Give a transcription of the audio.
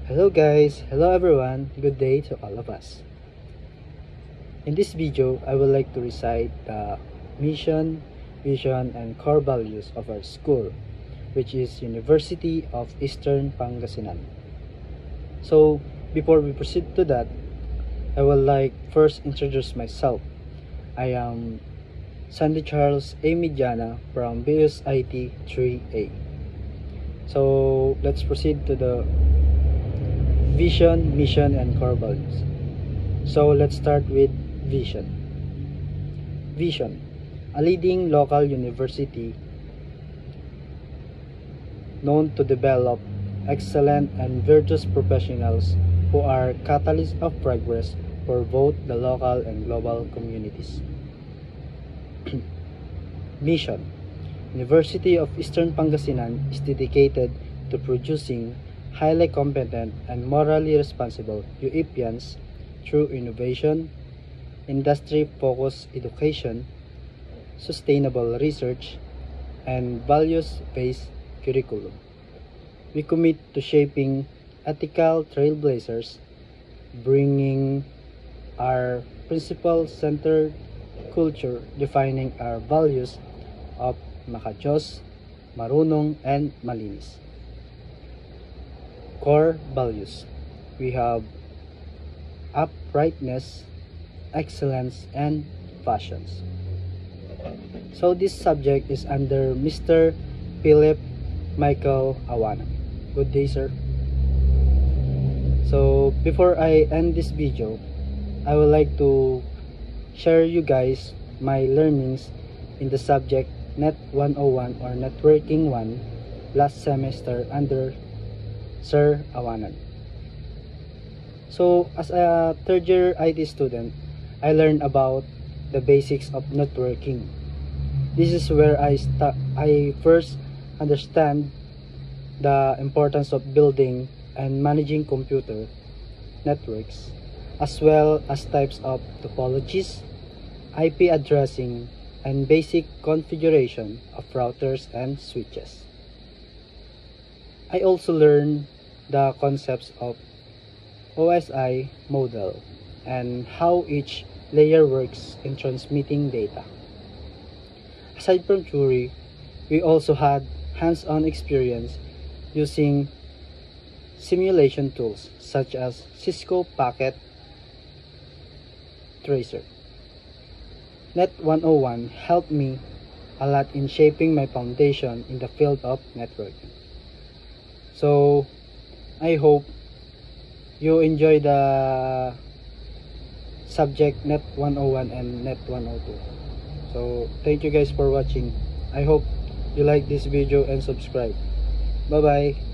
Hello guys, hello everyone, good day to all of us. In this video, I would like to recite the mission, vision, and core values of our school, which is University of Eastern Pangasinan. So, before we proceed to that, I would like first introduce myself. I am Sandy Charles A. Mediana from BSIT 3A. So, let's proceed to the vision, mission, and core values. So let's start with vision. Vision, a leading local university known to develop excellent and virtuous professionals who are catalysts of progress for both the local and global communities. Mission, University of Eastern Pangasinan is dedicated to producing highly competent and morally responsible UEPians through innovation, industry-focused education, sustainable research, and values-based curriculum. We commit to shaping ethical trailblazers, bringing our principle-centered culture, defining our values of makajos, marunong, and malinis. Core values. We have uprightness, excellence, and passions. So this subject is under Mr. Philip Michael Awana. Good day, sir. So before I end this video, I would like to share you guys my learnings in the subject Net 101 or Networking 1 last semester under Sir Awanan. So as a third year IT student, I learned about the basics of networking. This is where I first understand the importance of building and managing computer networks, as well as types of topologies, IP addressing, and basic configuration of routers and switches. I also learned the concepts of OSI model and how each layer works in transmitting data. Aside from theory, we also had hands-on experience using simulation tools such as Cisco Packet Tracer. Net 101 helped me a lot in shaping my foundation in the field of networking. So I hope you enjoy the subject Net 101 and Net 102. So thank you guys for watching. I hope you like this video and subscribe. Bye bye.